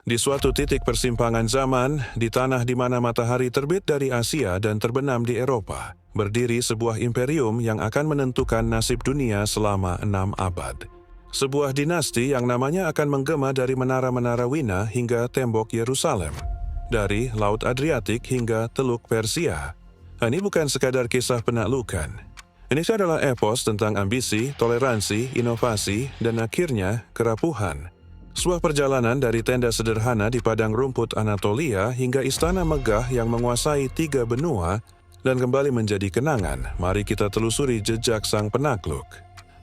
Di suatu titik persimpangan zaman, di tanah di mana matahari terbit dari Asia dan terbenam di Eropa, berdiri sebuah imperium yang akan menentukan nasib dunia selama 6 abad. Sebuah dinasti yang namanya akan menggema dari menara-menara Wina hingga tembok Yerusalem, dari Laut Adriatik hingga Teluk Persia. Ini bukan sekadar kisah penaklukan. Ini adalah epos tentang ambisi, toleransi, inovasi, dan akhirnya kerapuhan. Sebuah perjalanan dari tenda sederhana di padang rumput Anatolia hingga istana megah yang menguasai 3 benua dan kembali menjadi kenangan. Mari kita telusuri jejak sang penakluk.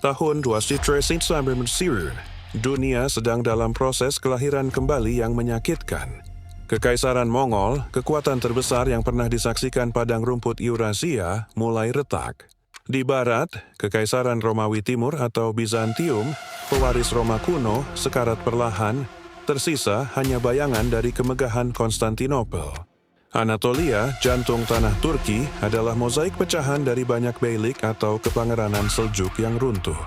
Tahun 2391, dunia sedang dalam proses kelahiran kembali yang menyakitkan. Kekaisaran Mongol, kekuatan terbesar yang pernah disaksikan padang rumput Eurasia, mulai retak. Di barat, Kekaisaran Romawi Timur atau Bizantium, pewaris Roma kuno, sekarat perlahan, tersisa hanya bayangan dari kemegahan Konstantinopel. Anatolia, jantung tanah Turki, adalah mozaik pecahan dari banyak beylik atau kepangeranan Seljuk yang runtuh.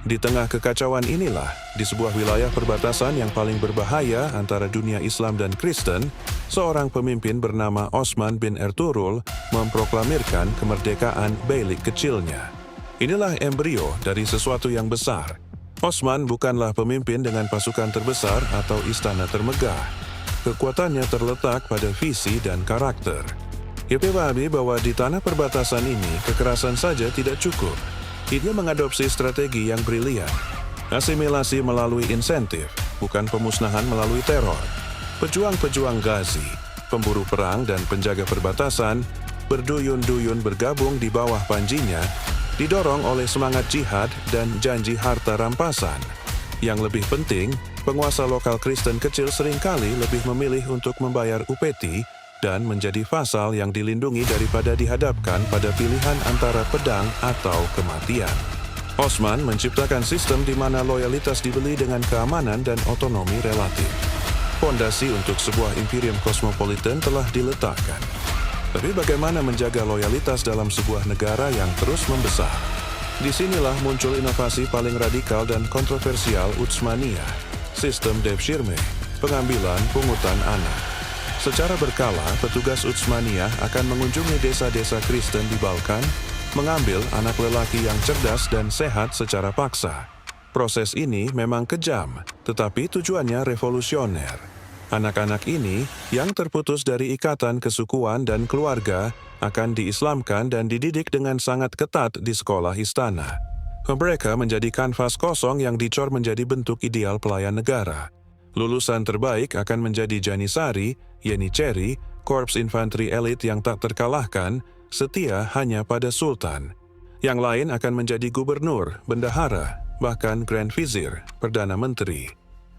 Di tengah kekacauan inilah, di sebuah wilayah perbatasan yang paling berbahaya antara dunia Islam dan Kristen, seorang pemimpin bernama Osman bin Ertugrul memproklamirkan kemerdekaan beylik kecilnya. Inilah embrio dari sesuatu yang besar. Osman bukanlah pemimpin dengan pasukan terbesar atau istana termegah. Kekuatannya terletak pada visi dan karakter. Ia pahami bahwa di tanah perbatasan ini, kekerasan saja tidak cukup. Dia mengadopsi strategi yang brilian. Asimilasi melalui insentif, bukan pemusnahan melalui teror. Pejuang-pejuang Ghazi, pemburu perang dan penjaga perbatasan, berduyun-duyun bergabung di bawah panjinya, didorong oleh semangat jihad dan janji harta rampasan. Yang lebih penting, penguasa lokal Kristen kecil seringkali lebih memilih untuk membayar upeti dan menjadi vasal yang dilindungi daripada dihadapkan pada pilihan antara pedang atau kematian. Osman menciptakan sistem di mana loyalitas dibeli dengan keamanan dan otonomi relatif. Fondasi untuk sebuah imperium kosmopolitan telah diletakkan. Tapi bagaimana menjaga loyalitas dalam sebuah negara yang terus membesar? Disinilah muncul inovasi paling radikal dan kontroversial Utsmaniyah, sistem devshirme, pengambilan pungutan anak. Secara berkala, petugas Utsmaniyah akan mengunjungi desa-desa Kristen di Balkan, mengambil anak lelaki yang cerdas dan sehat secara paksa. Proses ini memang kejam, tetapi tujuannya revolusioner. Anak-anak ini, yang terputus dari ikatan kesukuan dan keluarga, akan diislamkan dan dididik dengan sangat ketat di sekolah istana. Mereka menjadi kanvas kosong yang dicor menjadi bentuk ideal pelayan negara. Lulusan terbaik akan menjadi Janissary, Yenicheri, korps infanteri elit yang tak terkalahkan, setia hanya pada sultan. Yang lain akan menjadi gubernur, bendahara, bahkan Grand Vizir, Perdana Menteri.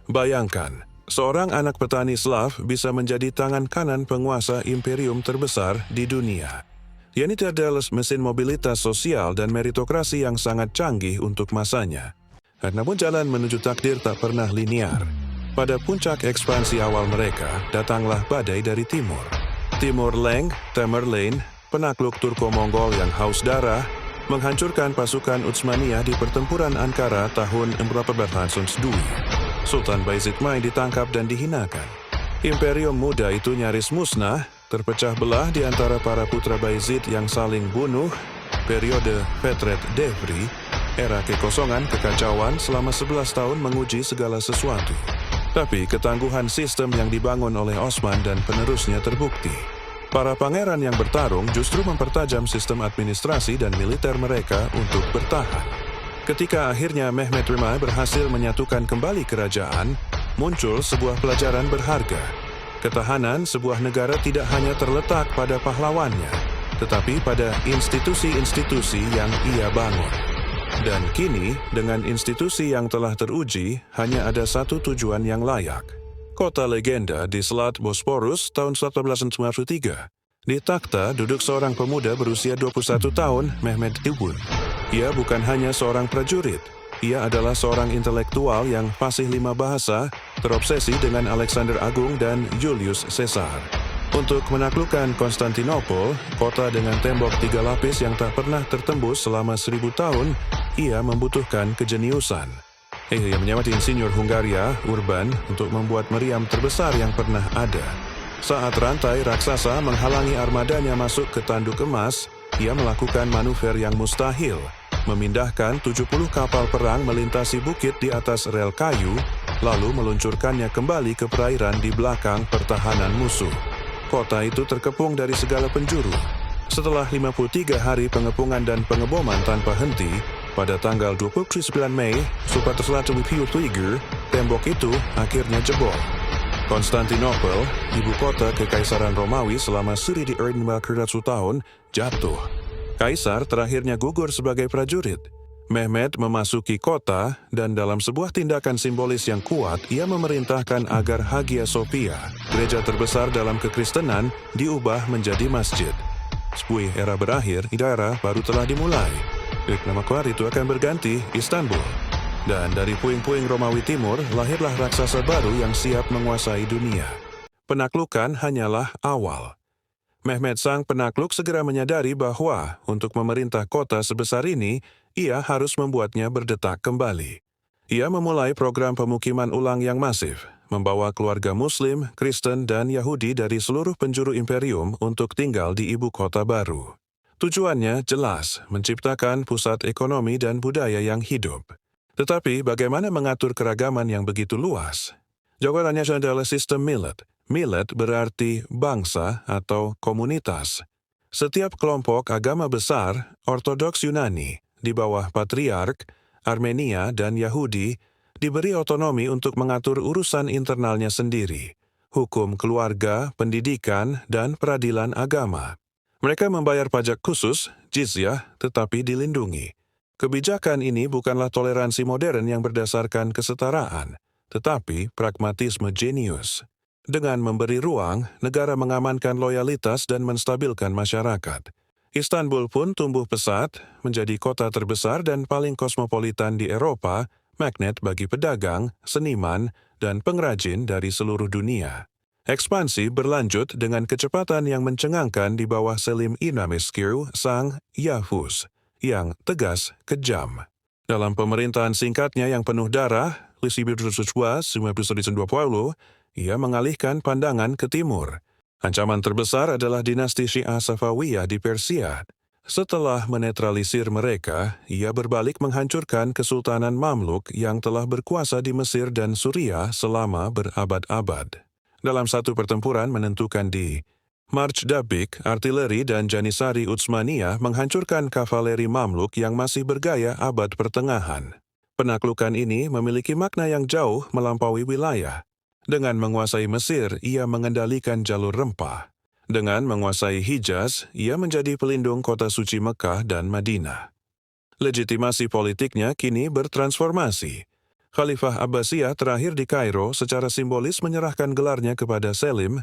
Bayangkan, seorang anak petani Slav bisa menjadi tangan kanan penguasa imperium terbesar di dunia. Ini adalah mesin mobilitas sosial dan meritokrasi yang sangat canggih untuk masanya. Namun jalan menuju takdir tak pernah linear. Pada puncak ekspansi awal mereka, datanglah badai dari timur. Timur Leng, Tamerlane, penakluk Turko-Mongol yang haus darah, menghancurkan pasukan Utsmaniyah di pertempuran Ankara tahun 1402. Sultan Bayezid Mai ditangkap dan dihinakan. Imperium muda itu nyaris musnah, terpecah belah di antara para putra Bayezid yang saling bunuh, periode Petret Devri, era kekosongan kekacauan selama 11 tahun menguji segala sesuatu. Tapi ketangguhan sistem yang dibangun oleh Osman dan penerusnya terbukti. Para pangeran yang bertarung justru mempertajam sistem administrasi dan militer mereka untuk bertahan. Ketika akhirnya Mehmed Rimai berhasil menyatukan kembali kerajaan, muncul sebuah pelajaran berharga. Ketahanan sebuah negara tidak hanya terletak pada pahlawannya, tetapi pada institusi-institusi yang ia bangun. Dan kini, dengan institusi yang telah teruji, hanya ada satu tujuan yang layak. Kota legenda di Selat Bosporus tahun 1493. Di takhta duduk seorang pemuda berusia 21 tahun, Mehmed Tibun. Ia bukan hanya seorang prajurit, ia adalah seorang intelektual yang fasih 5 bahasa, terobsesi dengan Alexander Agung dan Julius Caesar. Untuk menaklukkan Konstantinopel, kota dengan tembok 3 lapis yang tak pernah tertembus selama 1000 tahun, ia membutuhkan kejeniusan. Ia menyamati insinyur Hungaria, Urban, untuk membuat meriam terbesar yang pernah ada. Saat rantai raksasa menghalangi armadanya masuk ke tanduk emas, ia melakukan manuver yang mustahil, memindahkan 70 kapal perang melintasi bukit di atas rel kayu, lalu meluncurkannya kembali ke perairan di belakang pertahanan musuh. Kota itu terkepung dari segala penjuru. Setelah 53 hari pengepungan dan pengeboman tanpa henti, pada tanggal 29 Mei, 1423, tembok itu akhirnya jebol. Konstantinopel, ibu kota Kekaisaran Romawi selama 1400 tahun, jatuh. Kaisar terakhirnya gugur sebagai prajurit. Mehmed memasuki kota dan dalam sebuah tindakan simbolis yang kuat, ia memerintahkan agar Hagia Sophia, gereja terbesar dalam kekristenan, diubah menjadi masjid. Sebuah era berakhir, era baru telah dimulai. Nama kuat itu akan berganti Istanbul. Dan dari puing-puing Romawi Timur, lahirlah raksasa baru yang siap menguasai dunia. Penaklukan hanyalah awal. Mehmed sang penakluk segera menyadari bahwa untuk memerintah kota sebesar ini, ia harus membuatnya berdetak kembali. Ia memulai program pemukiman ulang yang masif, membawa keluarga Muslim, Kristen, dan Yahudi dari seluruh penjuru imperium untuk tinggal di ibu kota baru. Tujuannya jelas, menciptakan pusat ekonomi dan budaya yang hidup. Tetapi bagaimana mengatur keragaman yang begitu luas? Jawabannya adalah sistem millet. Millet berarti bangsa atau komunitas. Setiap kelompok agama besar, Ortodoks Yunani, di bawah Patriark, Armenia, dan Yahudi, diberi otonomi untuk mengatur urusan internalnya sendiri, hukum keluarga, pendidikan, dan peradilan agama. Mereka membayar pajak khusus, jizyah, tetapi dilindungi. Kebijakan ini bukanlah toleransi modern yang berdasarkan kesetaraan, tetapi pragmatisme jenius. Dengan memberi ruang, negara mengamankan loyalitas dan menstabilkan masyarakat. Istanbul pun tumbuh pesat, menjadi kota terbesar dan paling kosmopolitan di Eropa, magnet bagi pedagang, seniman, dan pengrajin dari seluruh dunia. Ekspansi berlanjut dengan kecepatan yang mencengangkan di bawah Selim İlhanlı sang Yavuz, yang tegas kejam. Dalam pemerintahan singkatnya yang penuh darah, 1920, ia mengalihkan pandangan ke timur. Ancaman terbesar adalah dinasti Syiah Safawiyah di Persia. Setelah menetralisir mereka, ia berbalik menghancurkan Kesultanan Mamluk yang telah berkuasa di Mesir dan Suriah selama berabad-abad. Dalam satu pertempuran menentukan di Marchdabik, artileri dan Janissary Utsmaniyah menghancurkan kavaleri Mamluk yang masih bergaya abad pertengahan. Penaklukan ini memiliki makna yang jauh melampaui wilayah. Dengan menguasai Mesir, ia mengendalikan jalur rempah. Dengan menguasai Hijaz, ia menjadi pelindung kota suci Mekah dan Madinah. Legitimasi politiknya kini bertransformasi. Khalifah Abbasiyah terakhir di Kairo secara simbolis menyerahkan gelarnya kepada Selim.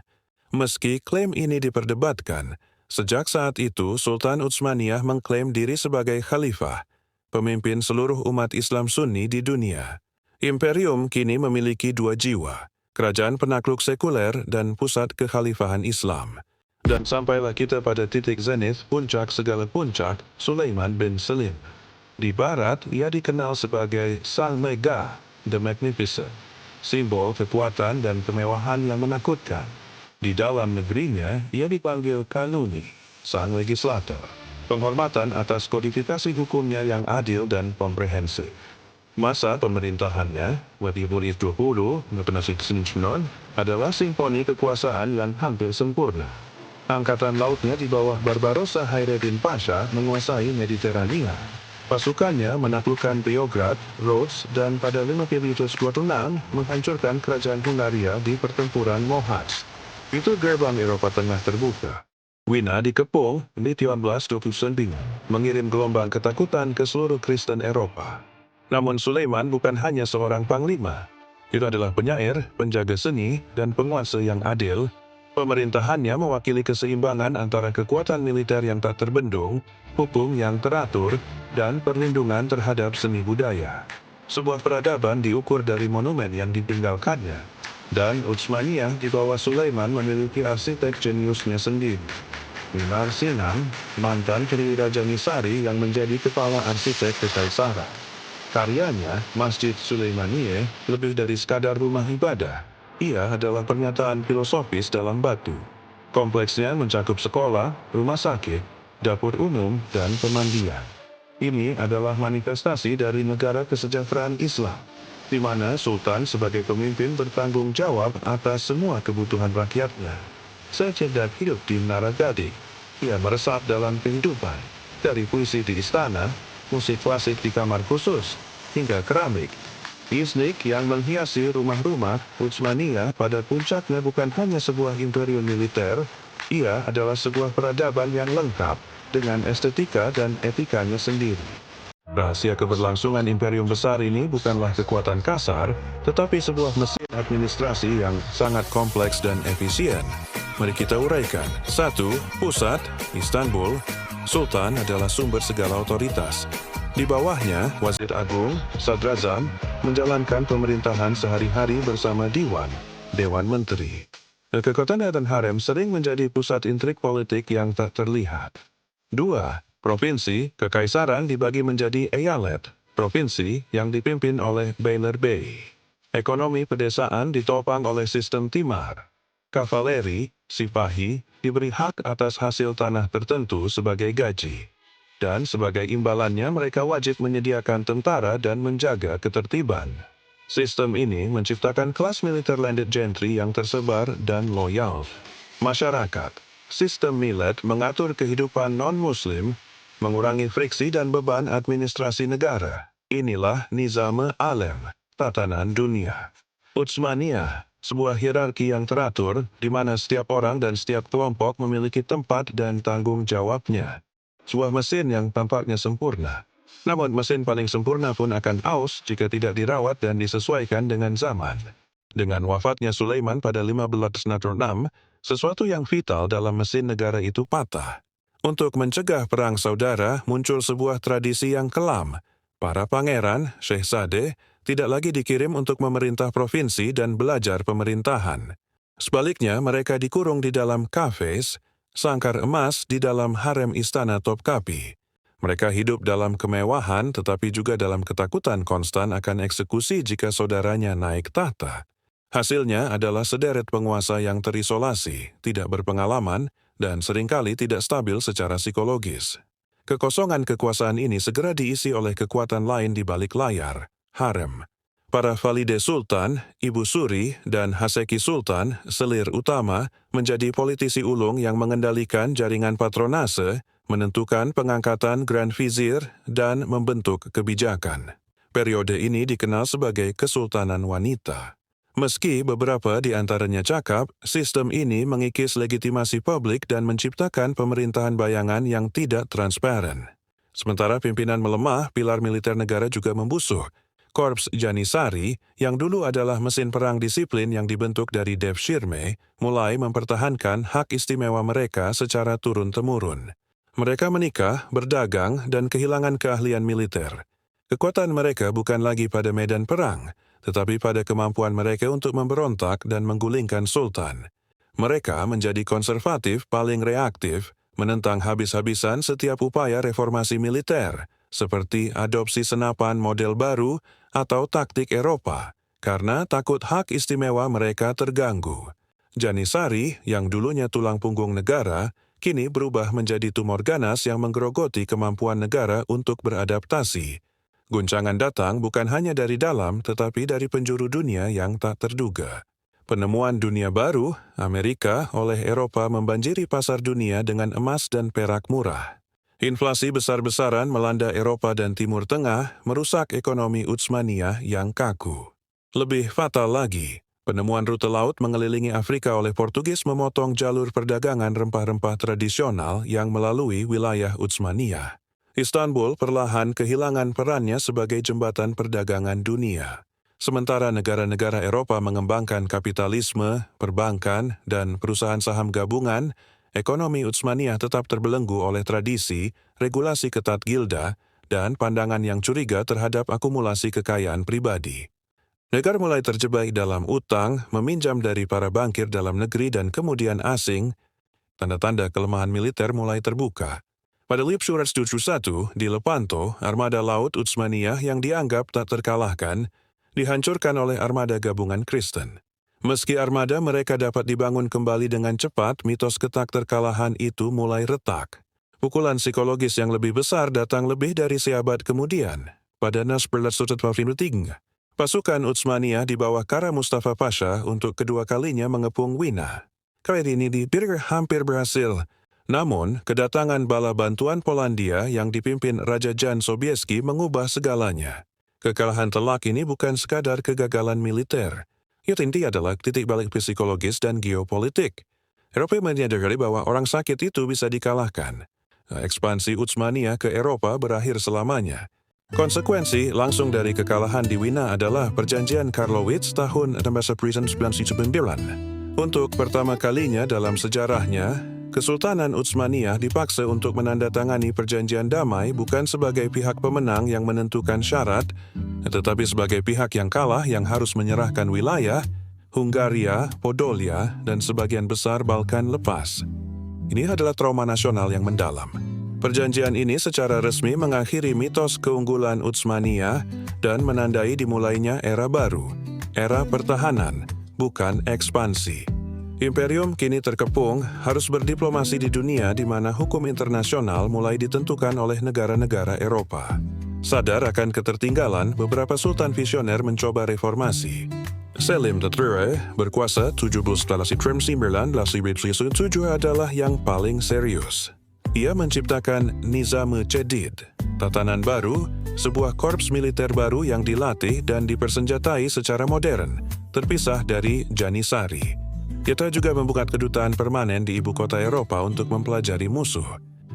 Meski klaim ini diperdebatkan, sejak saat itu Sultan Utsmaniyah mengklaim diri sebagai khalifah, pemimpin seluruh umat Islam Sunni di dunia. Imperium kini memiliki dua jiwa, kerajaan penakluk sekuler dan pusat kekhalifahan Islam. Dan sampailah kita pada titik zenith, puncak segala puncak, Sulaiman bin Salim. Di barat, ia dikenal sebagai Sang Megah, The Magnificent, simbol kekuatan dan kemewahan yang menakutkan. Di dalam negerinya, ia dipanggil Kanuni, Sang Legislator, penghormatan atas kodifikasi hukumnya yang adil dan komprehensif. Masa pemerintahannya, 2020, adalah simfoni kekuasaan yang hampir sempurna. Angkatan lautnya di bawah Barbarossa Hayreddin Pasha menguasai Mediterania. Pasukannya menaklukkan Beograd, Rhodes, dan pada 1526 menghancurkan kerajaan Hungaria di pertempuran Mohacs. Itu gerbang Eropa Tengah terbuka. Wina dikepung di 1329, mengirim gelombang ketakutan ke seluruh Kristen Eropa. Namun Sulaiman bukan hanya seorang panglima. Itu adalah penyair, penjaga seni, dan penguasa yang adil. Pemerintahannya mewakili keseimbangan antara kekuatan militer yang tak terbendung, hukum yang teratur, dan perlindungan terhadap seni budaya. Sebuah peradaban diukur dari monumen yang ditinggalkannya. Dan Utsmaniyah di bawah Sulaiman memiliki arsitek jeniusnya sendiri. Minar Sinan, mantan peri Raja Nisari yang menjadi kepala arsitek kekaisaran. Karyanya, Masjid Sulaimaniye, lebih dari sekadar rumah ibadah. Ia adalah pernyataan filosofis dalam batu. Kompleksnya mencakup sekolah, rumah sakit, dapur umum, dan pemandian. Ini adalah manifestasi dari negara kesejahteraan Islam, di mana Sultan sebagai pemimpin bertanggung jawab atas semua kebutuhan rakyatnya. Sejak hidup di Menara Gading, ia meresap dalam kehidupan, dari puisi di istana, musik klasik di kamar khusus, hingga keramik. Isnik yang menghiasi rumah-rumah Utsmaniyah pada puncaknya bukan hanya sebuah imperium militer, ia adalah sebuah peradaban yang lengkap dengan estetika dan etikanya sendiri. Rahasia keberlangsungan imperium besar ini bukanlah kekuatan kasar, tetapi sebuah mesin administrasi yang sangat kompleks dan efisien. Mari kita uraikan. 1. Pusat, Istanbul. Sultan adalah sumber segala otoritas. Di bawahnya, Wazir Agung, Sadrazam, menjalankan pemerintahan sehari-hari bersama Dewan Menteri. Kekuatan dan harem sering menjadi pusat intrik politik yang tak terlihat. 2. Provinsi, kekaisaran dibagi menjadi eyalet, provinsi yang dipimpin oleh Beylerbey. Ekonomi pedesaan ditopang oleh sistem timar. Kavaleri, sipahi, diberi hak atas hasil tanah tertentu sebagai gaji. Dan sebagai imbalannya mereka wajib menyediakan tentara dan menjaga ketertiban. Sistem ini menciptakan kelas militer landed gentry yang tersebar dan loyal. Masyarakat. Sistem millet mengatur kehidupan non-muslim, mengurangi friksi dan beban administrasi negara. Inilah Nizam Alem, tatanan dunia. Utsmaniyah, sebuah hierarki yang teratur, di mana setiap orang dan setiap kelompok memiliki tempat dan tanggung jawabnya. Sebuah mesin yang tampaknya sempurna. Namun mesin paling sempurna pun akan aus jika tidak dirawat dan disesuaikan dengan zaman. Dengan wafatnya Sulaiman pada 1506, sesuatu yang vital dalam mesin negara itu patah. Untuk mencegah perang saudara, muncul sebuah tradisi yang kelam. Para pangeran, Syehzade, tidak lagi dikirim untuk memerintah provinsi dan belajar pemerintahan. Sebaliknya, mereka dikurung di dalam kafes, sangkar emas di dalam harem istana Topkapi. Mereka hidup dalam kemewahan tetapi juga dalam ketakutan konstan akan eksekusi jika saudaranya naik tahta. Hasilnya adalah sederet penguasa yang terisolasi, tidak berpengalaman, dan seringkali tidak stabil secara psikologis. Kekosongan kekuasaan ini segera diisi oleh kekuatan lain di balik layar, harem. Para Valide Sultan, Ibu Suri, dan Haseki Sultan, selir utama, menjadi politisi ulung yang mengendalikan jaringan patronase, menentukan pengangkatan Grand Vizir, dan membentuk kebijakan. Periode ini dikenal sebagai Kesultanan Wanita. Meski beberapa di antaranya cakap, sistem ini mengikis legitimasi publik dan menciptakan pemerintahan bayangan yang tidak transparan. Sementara pimpinan melemah, pilar militer negara juga membusuh. Korps Janissary, yang dulu adalah mesin perang disiplin yang dibentuk dari Devshirme, mulai mempertahankan hak istimewa mereka secara turun-temurun. Mereka menikah, berdagang, dan kehilangan keahlian militer. Kekuatan mereka bukan lagi pada medan perang, tetapi pada kemampuan mereka untuk memberontak dan menggulingkan sultan. Mereka menjadi konservatif paling reaktif, menentang habis-habisan setiap upaya reformasi militer, seperti adopsi senapan model baru atau taktik Eropa, karena takut hak istimewa mereka terganggu. Janissary, yang dulunya tulang punggung negara, kini berubah menjadi tumor ganas yang menggerogoti kemampuan negara untuk beradaptasi. Guncangan datang bukan hanya dari dalam, tetapi dari penjuru dunia yang tak terduga. Penemuan dunia baru, Amerika, oleh Eropa membanjiri pasar dunia dengan emas dan perak murah. Inflasi besar-besaran melanda Eropa dan Timur Tengah, merusak ekonomi Utsmaniyah yang kaku. Lebih fatal lagi, penemuan rute laut mengelilingi Afrika oleh Portugis memotong jalur perdagangan rempah-rempah tradisional yang melalui wilayah Utsmaniyah. Istanbul perlahan kehilangan perannya sebagai jembatan perdagangan dunia. Sementara negara-negara Eropa mengembangkan kapitalisme, perbankan, dan perusahaan saham gabungan, ekonomi Utsmaniyah tetap terbelenggu oleh tradisi, regulasi ketat gilda, dan pandangan yang curiga terhadap akumulasi kekayaan pribadi. Negara mulai terjebak dalam utang, meminjam dari para bankir dalam negeri dan kemudian asing. Tanda-tanda kelemahan militer mulai terbuka. Pada Lipsurat 71 di Lepanto, armada laut Utsmaniyah yang dianggap tak terkalahkan, dihancurkan oleh armada gabungan Kristen. Meski armada mereka dapat dibangun kembali dengan cepat, mitos ketak terkalahan itu mulai retak. Pukulan psikologis yang lebih besar datang lebih dari seabad kemudian. Pada Nas 1943, pasukan Utsmaniyah di bawah Kara Mustafa Pasha untuk kedua kalinya mengepung Wina. Kali ini hampir berhasil. Namun, kedatangan bala bantuan Polandia yang dipimpin Raja Jan Sobieski mengubah segalanya. Kekalahan telak ini bukan sekadar kegagalan militer. Yang inti adalah titik balik psikologis dan geopolitik. Eropa menyadari bahwa orang sakit itu bisa dikalahkan. Ekspansi Utsmaniyah ke Eropa berakhir selamanya. Konsekuensi langsung dari kekalahan di Wina adalah Perjanjian Karlowitz tahun 1999. Untuk pertama kalinya dalam sejarahnya, Kesultanan Utsmaniyah dipaksa untuk menandatangani perjanjian damai bukan sebagai pihak pemenang yang menentukan syarat, tetapi sebagai pihak yang kalah yang harus menyerahkan wilayah, Hungaria, Podolia, dan sebagian besar Balkan lepas. Ini adalah trauma nasional yang mendalam. Perjanjian ini secara resmi mengakhiri mitos keunggulan Utsmaniyah dan menandai dimulainya era baru, era pertahanan, bukan ekspansi. Imperium kini terkepung, harus berdiplomasi di dunia di mana hukum internasional mulai ditentukan oleh negara-negara Eropa. Sadar akan ketertinggalan, beberapa sultan visioner mencoba reformasi. Selim III berkuasa 17 September 1907 adalah yang paling serius. Ia menciptakan Nizam Jadid, tatanan baru, sebuah korps militer baru yang dilatih dan dipersenjatai secara modern, terpisah dari Janissary. Kita juga membuka kedutaan permanen di ibu kota Eropa untuk mempelajari musuh.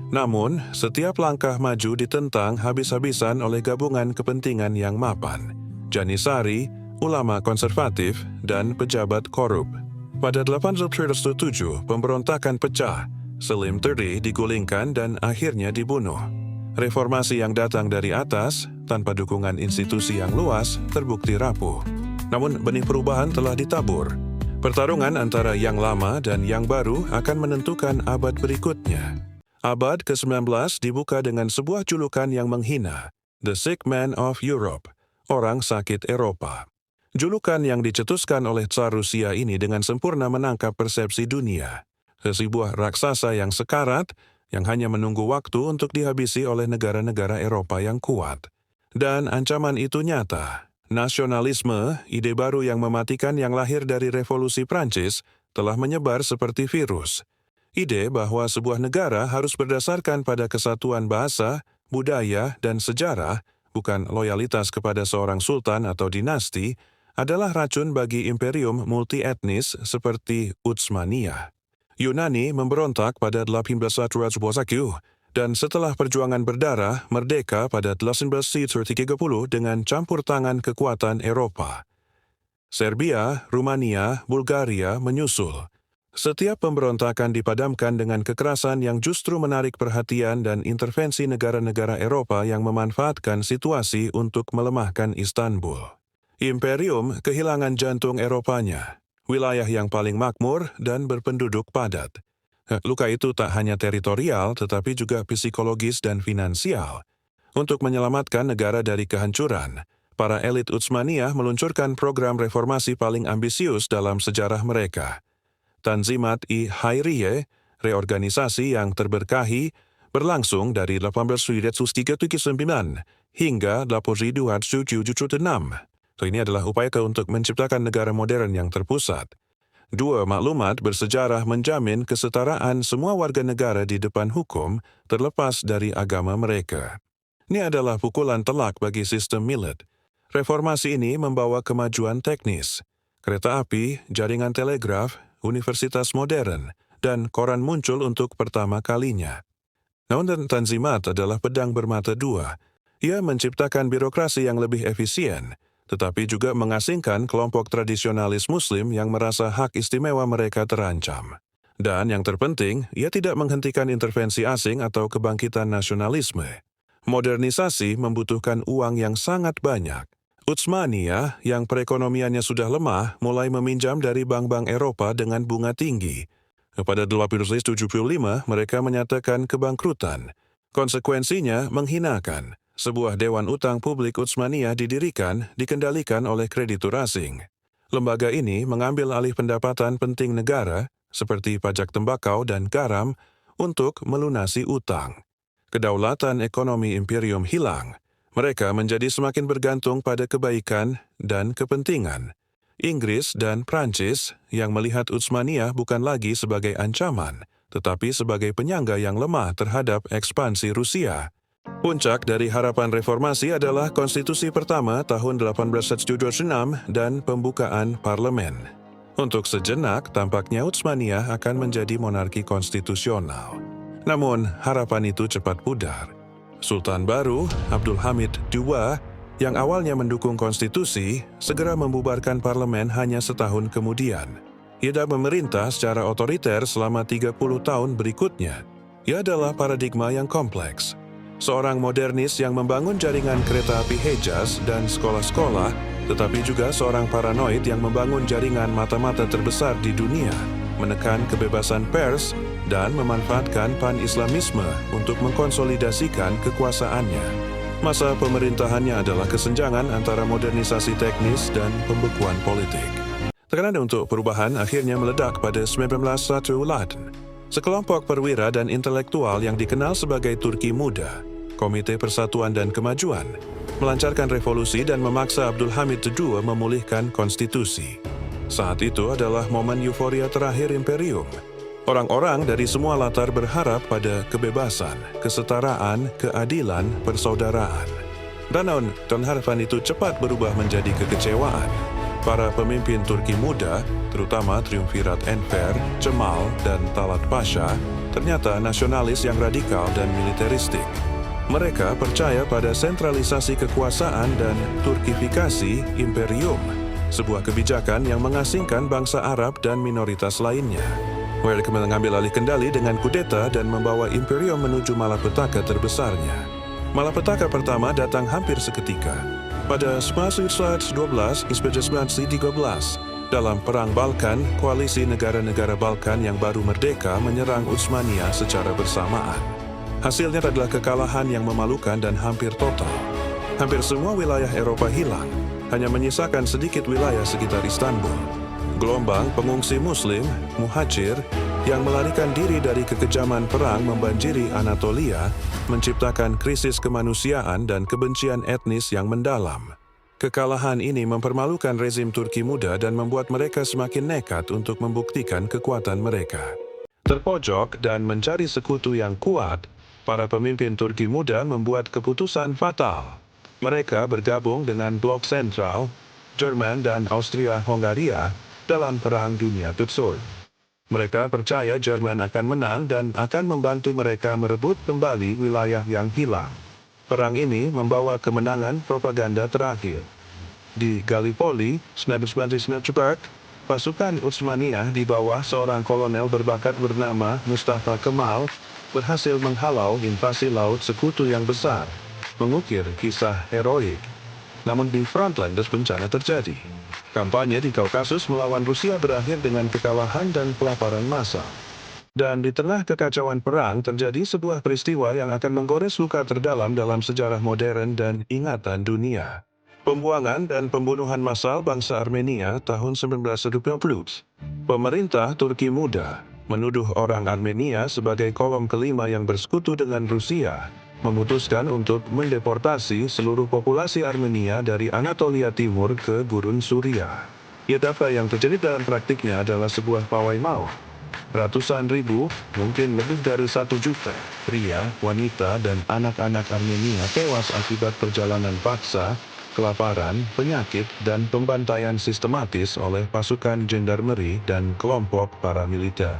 Namun, setiap langkah maju ditentang habis-habisan oleh gabungan kepentingan yang mapan. Janissary, ulama konservatif, dan pejabat korup. Pada 1807, pemberontakan pecah. Selim III digulingkan dan akhirnya dibunuh. Reformasi yang datang dari atas, tanpa dukungan institusi yang luas, terbukti rapuh. Namun, benih perubahan telah ditabur. Pertarungan antara yang lama dan yang baru akan menentukan abad berikutnya. Abad ke-19 dibuka dengan sebuah julukan yang menghina, The Sick Man of Europe, orang sakit Eropa. Julukan yang dicetuskan oleh Tsar Rusia ini dengan sempurna menangkap persepsi dunia. Sebuah raksasa yang sekarat, yang hanya menunggu waktu untuk dihabisi oleh negara-negara Eropa yang kuat. Dan ancaman itu nyata. Nasionalisme, ide baru yang mematikan yang lahir dari revolusi Prancis, telah menyebar seperti virus. Ide bahwa sebuah negara harus berdasarkan pada kesatuan bahasa, budaya, dan sejarah, bukan loyalitas kepada seorang sultan atau dinasti, adalah racun bagi imperium multi-etnis seperti Utsmaniyah. Yunani memberontak pada 1831, dan setelah perjuangan berdarah, merdeka pada 1830 dengan campur tangan kekuatan Eropa. Serbia, Rumania, Bulgaria menyusul. Setiap pemberontakan dipadamkan dengan kekerasan yang justru menarik perhatian dan intervensi negara-negara Eropa yang memanfaatkan situasi untuk melemahkan Istanbul. Imperium kehilangan jantung Eropanya, wilayah yang paling makmur dan berpenduduk padat. Luka itu tak hanya teritorial, tetapi juga psikologis dan finansial. Untuk menyelamatkan negara dari kehancuran, para elit Utsmaniyah meluncurkan program reformasi paling ambisius dalam sejarah mereka. Tanzimat-i Khairiyeh, reorganisasi yang terberkahi, berlangsung dari 1839 hingga 1876. Ini adalah upaya untuk menciptakan negara modern yang terpusat. Dua maklumat bersejarah menjamin kesetaraan semua warga negara di depan hukum terlepas dari agama mereka. Ini adalah pukulan telak bagi sistem milit. Reformasi ini membawa kemajuan teknis. Kereta api, jaringan telegraf, universitas modern, dan koran muncul untuk pertama kalinya. Namun Tanzimat adalah pedang bermata dua. Ia menciptakan birokrasi yang lebih efisien, tetapi juga mengasingkan kelompok tradisionalis Muslim yang merasa hak istimewa mereka terancam. Dan yang terpenting, ia tidak menghentikan intervensi asing atau kebangkitan nasionalisme. Modernisasi membutuhkan uang yang sangat banyak. Utsmaniyah, yang perekonomiannya sudah lemah, mulai meminjam dari bank-bank Eropa dengan bunga tinggi. Pada 1875, mereka menyatakan kebangkrutan. Konsekuensinya menghinakan. Sebuah Dewan Utang Publik Utsmaniyah didirikan, dikendalikan oleh kreditur asing. Lembaga ini mengambil alih pendapatan penting negara, seperti pajak tembakau dan garam, untuk melunasi utang. Kedaulatan ekonomi imperium hilang. Mereka menjadi semakin bergantung pada kebaikan dan kepentingan. Inggris dan Prancis yang melihat Utsmaniyah bukan lagi sebagai ancaman, tetapi sebagai penyangga yang lemah terhadap ekspansi Rusia. Puncak dari harapan reformasi adalah konstitusi pertama tahun 1876 dan pembukaan parlemen. Untuk sejenak, tampaknya Utsmaniyah akan menjadi monarki konstitusional. Namun, harapan itu cepat pudar. Sultan baru, Abdul Hamid II, yang awalnya mendukung konstitusi, segera membubarkan parlemen hanya setahun kemudian. Ia memerintah secara otoriter selama 30 tahun berikutnya. Ia adalah paradigma yang kompleks. Seorang modernis yang membangun jaringan kereta api Hejaz dan sekolah-sekolah, tetapi juga seorang paranoid yang membangun jaringan mata-mata terbesar di dunia, menekan kebebasan pers, dan memanfaatkan pan-Islamisme untuk mengkonsolidasikan kekuasaannya. Masa pemerintahannya adalah kesenjangan antara modernisasi teknis dan pembekuan politik. Tekanan untuk perubahan akhirnya meledak pada 1901. Sekelompok perwira dan intelektual yang dikenal sebagai Turki Muda, Komite Persatuan dan Kemajuan, melancarkan revolusi dan memaksa Abdul Hamid II memulihkan konstitusi. Saat itu adalah momen euforia terakhir imperium. Orang-orang dari semua latar berharap pada kebebasan, kesetaraan, keadilan, persaudaraan. Dan harapan itu cepat berubah menjadi kekecewaan. Para pemimpin Turki muda, terutama triumvirat Enver, Cemal, dan Talat Pasha, ternyata nasionalis yang radikal dan militeristik. Mereka percaya pada sentralisasi kekuasaan dan turkifikasi imperium, sebuah kebijakan yang mengasingkan bangsa Arab dan minoritas lainnya. Mereka mengambil alih kendali dengan kudeta dan membawa imperium menuju malapetaka terbesarnya. Malapetaka pertama datang hampir seketika. Pada 1912 hingga 1913, dalam Perang Balkan, koalisi negara-negara Balkan yang baru merdeka menyerang Utsmaniyah secara bersamaan. Hasilnya adalah kekalahan yang memalukan dan hampir total. Hampir semua wilayah Eropa hilang, hanya menyisakan sedikit wilayah sekitar Istanbul. Gelombang pengungsi Muslim, muhajir, yang melarikan diri dari kekejaman perang membanjiri Anatolia, menciptakan krisis kemanusiaan dan kebencian etnis yang mendalam. Kekalahan ini mempermalukan rezim Turki muda dan membuat mereka semakin nekat untuk membuktikan kekuatan mereka. Terpojok dan mencari sekutu yang kuat, para pemimpin Turki muda membuat keputusan fatal. Mereka bergabung dengan blok sentral, Jerman dan Austria-Hongaria, dalam Perang Dunia Kedua. Mereka percaya Jerman akan menang dan akan membantu mereka merebut kembali wilayah yang hilang. Perang ini membawa kemenangan propaganda terakhir. Di Gallipoli, 1994, pasukan Utsmaniyah di bawah seorang kolonel berbakat bernama Mustafa Kemal berhasil menghalau invasi laut sekutu yang besar, mengukir kisah heroik. Namun di Frontlanders bencana terjadi. Kampanye di Kaukasus melawan Rusia berakhir dengan kekalahan dan kelaparan massal. Dan di tengah kekacauan perang terjadi sebuah peristiwa yang akan menggores luka terdalam dalam sejarah modern dan ingatan dunia. Pembuangan dan pembunuhan massal bangsa Armenia tahun 1970. Pemerintah Turki muda menuduh orang Armenia sebagai kolom kelima yang bersekutu dengan Rusia, memutuskan untuk mendeportasi seluruh populasi Armenia dari Anatolia Timur ke gurun Suria. Apa yang terjadi dalam praktiknya adalah sebuah pawai maut. Ratusan ribu, mungkin lebih dari 1 juta, pria, wanita, dan anak-anak Armenia tewas akibat perjalanan paksa, kelaparan, penyakit, dan pembantaian sistematis oleh pasukan gendarmeri dan kelompok paramiliter.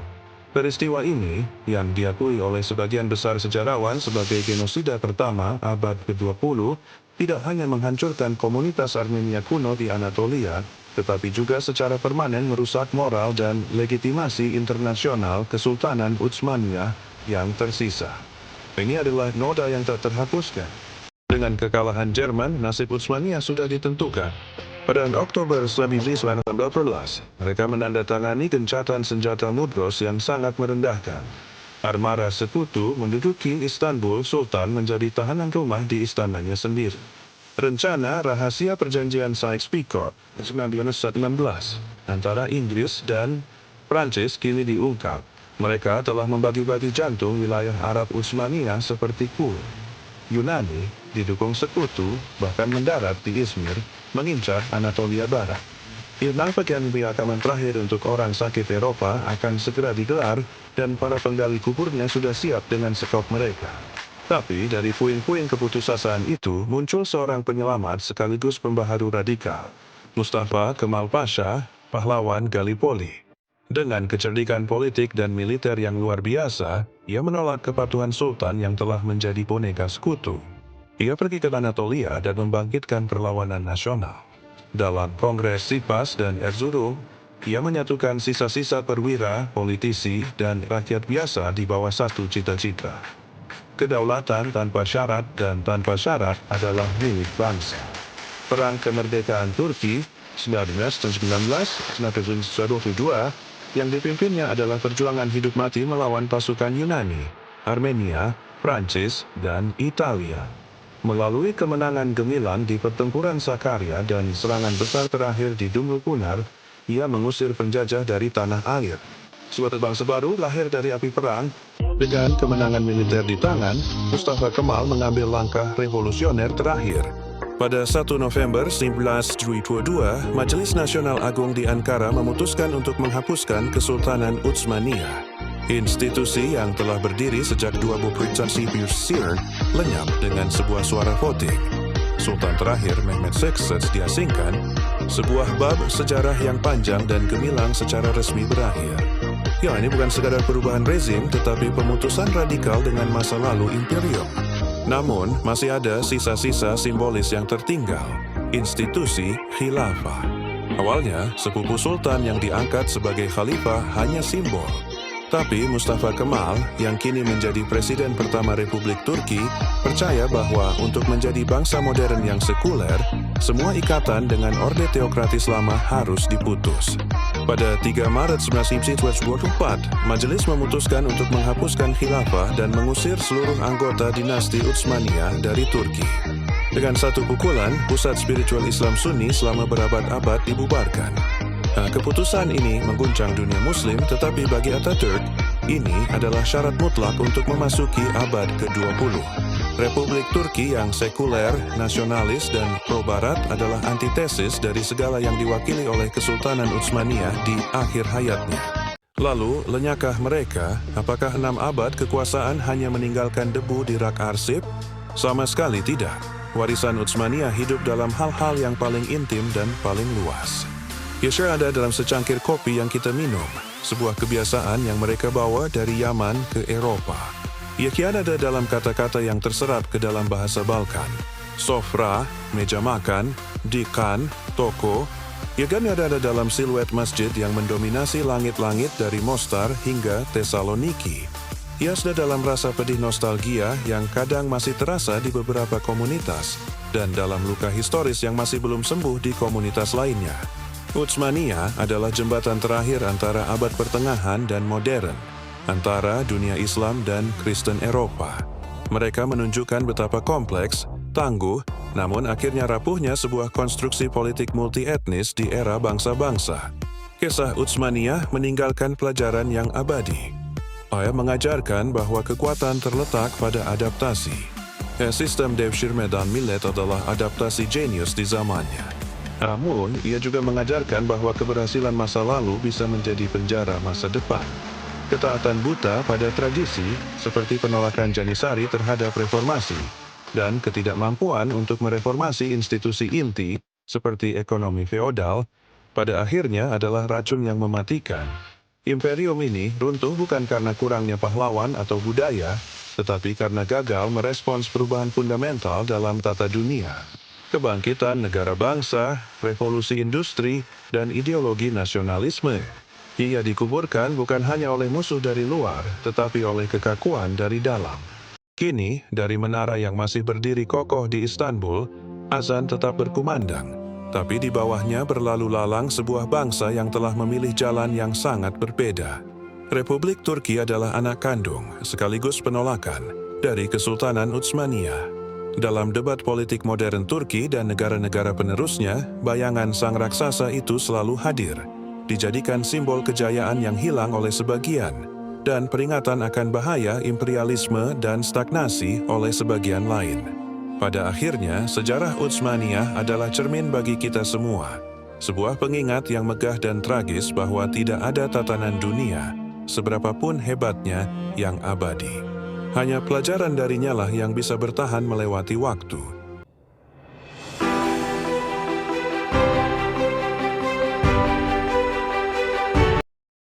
Peristiwa ini, yang diakui oleh sebagian besar sejarawan sebagai genosida pertama abad ke-20, tidak hanya menghancurkan komunitas Armenia kuno di Anatolia, tetapi juga secara permanen merusak moral dan legitimasi internasional Kesultanan Utsmaniyah yang tersisa. Ini adalah noda yang tak terhapuskan. Dengan kekalahan Jerman, nasib Utsmaniyah sudah ditentukan. Pada Oktober 1918, mereka menandatangani gencatan senjata Mudros yang sangat merendahkan. Armada Sekutu menduduki Istanbul, Sultan menjadi tahanan rumah di istananya sendiri. Rencana rahasia perjanjian Sykes-Picot 1916 antara Inggris dan Prancis kini diungkap. Mereka telah membagi-bagi jantung wilayah Arab Utsmaniyah seperti Kul. Yunani, didukung Sekutu, bahkan mendarat di Izmir, mengincar Anatolia Barat. Bagian pemakaman terakhir untuk orang sakit Eropa akan segera digelar dan para penggali kuburnya sudah siap dengan sekop mereka. Tapi dari puing-puing keputusasaan itu muncul seorang penyelamat sekaligus pembaharu radikal, Mustafa Kemal Pasha, pahlawan Gallipoli. Dengan kecerdikan politik dan militer yang luar biasa, ia menolak kepatuhan Sultan yang telah menjadi boneka sekutu. Ia pergi ke Anatolia dan membangkitkan perlawanan nasional. Dalam Kongres Sipas dan Erzurum, ia menyatukan sisa-sisa perwira, politisi, dan rakyat biasa di bawah satu cita-cita. Kedaulatan tanpa syarat dan tanpa syarat adalah milik bangsa. Perang kemerdekaan Turki 1919-1922 yang dipimpinnya adalah perjuangan hidup mati melawan pasukan Yunani, Armenia, Prancis, dan Italia. Melalui kemenangan gemilang di pertempuran Sakarya dan serangan besar terakhir di Dumul Punar, ia mengusir penjajah dari tanah air. Suatu bangsa baru lahir dari api perang. Dengan kemenangan militer di tangan, Mustafa Kemal mengambil langkah revolusioner terakhir. Pada 1 November 1922, Majelis Nasional Agung di Ankara memutuskan untuk menghapuskan Kesultanan Utsmaniyah. Institusi yang telah berdiri sejak dua abad Richard Seymour lenyap dengan sebuah suara voting. Sultan terakhir Mehmet VI diasingkan, sebuah bab sejarah yang panjang dan gemilang secara resmi berakhir. Ya, ini bukan sekadar perubahan rezim, tetapi pemutusan radikal dengan masa lalu imperium. Namun, masih ada sisa-sisa simbolis yang tertinggal, institusi khilafah. Awalnya, sepupu sultan yang diangkat sebagai khalifah hanya simbol. Tapi Mustafa Kemal, yang kini menjadi presiden pertama Republik Turki, percaya bahwa untuk menjadi bangsa modern yang sekuler, semua ikatan dengan orde teokratis lama harus diputus. Pada 3 Maret 1924, Majelis memutuskan untuk menghapuskan khilafah dan mengusir seluruh anggota dinasti Utsmaniyah dari Turki. Dengan satu pukulan, pusat spiritual Islam Sunni selama berabad-abad dibubarkan. Keputusan ini mengguncang dunia Muslim, tetapi bagi Atatürk, ini adalah syarat mutlak untuk memasuki abad ke-20. Republik Turki yang sekuler, nasionalis, dan pro-barat adalah antitesis dari segala yang diwakili oleh Kesultanan Utsmaniyah di akhir hayatnya. Lalu, lenyakah mereka? Apakah 6 abad kekuasaan hanya meninggalkan debu di rak arsip? Sama sekali tidak. Warisan Utsmaniyah hidup dalam hal-hal yang paling intim dan paling luas. Yesher ada dalam secangkir kopi yang kita minum, sebuah kebiasaan yang mereka bawa dari Yaman ke Eropa. Ia kian ada dalam kata-kata yang terserap ke dalam bahasa Balkan. Sofra, meja makan, dikan, toko. Ia kan ada dalam siluet masjid yang mendominasi langit-langit dari Mostar hingga Tesaloniki. Ia sudah dalam rasa pedih nostalgia yang kadang masih terasa di beberapa komunitas, dan dalam luka historis yang masih belum sembuh di komunitas lainnya. Utsmaniyah adalah jembatan terakhir antara abad pertengahan dan modern, antara dunia Islam dan Kristen Eropa. Mereka menunjukkan betapa kompleks, tangguh, namun akhirnya rapuhnya sebuah konstruksi politik multi-etnis di era bangsa-bangsa. Kisah Utsmaniyah meninggalkan pelajaran yang abadi. Ia mengajarkan bahwa kekuatan terletak pada adaptasi. Sistem devşirmeden millet adalah adaptasi jenius di zamannya. Namun, ia juga mengajarkan bahwa keberhasilan masa lalu bisa menjadi penjara masa depan. Ketaatan buta pada tradisi, seperti penolakan Janisari terhadap reformasi, dan ketidakmampuan untuk mereformasi institusi inti, seperti ekonomi feodal, pada akhirnya adalah racun yang mematikan. Imperium ini runtuh bukan karena kurangnya pahlawan atau budaya, tetapi karena gagal merespons perubahan fundamental dalam tata dunia. Kebangkitan negara bangsa, revolusi industri, dan ideologi nasionalisme. Ia dikuburkan bukan hanya oleh musuh dari luar, tetapi oleh kekakuan dari dalam. Kini, dari menara yang masih berdiri kokoh di Istanbul, azan tetap berkumandang. Tapi di bawahnya berlalu lalang sebuah bangsa yang telah memilih jalan yang sangat berbeda. Republik Turki adalah anak kandung sekaligus penolakan dari Kesultanan Utsmaniyah. Dalam debat politik modern Turki dan negara-negara penerusnya, bayangan sang raksasa itu selalu hadir, dijadikan simbol kejayaan yang hilang oleh sebagian, dan peringatan akan bahaya imperialisme dan stagnasi oleh sebagian lain. Pada akhirnya, sejarah Utsmaniyah adalah cermin bagi kita semua, sebuah pengingat yang megah dan tragis bahwa tidak ada tatanan dunia, seberapapun hebatnya, yang abadi. Hanya pelajaran darinya lah yang bisa bertahan melewati waktu.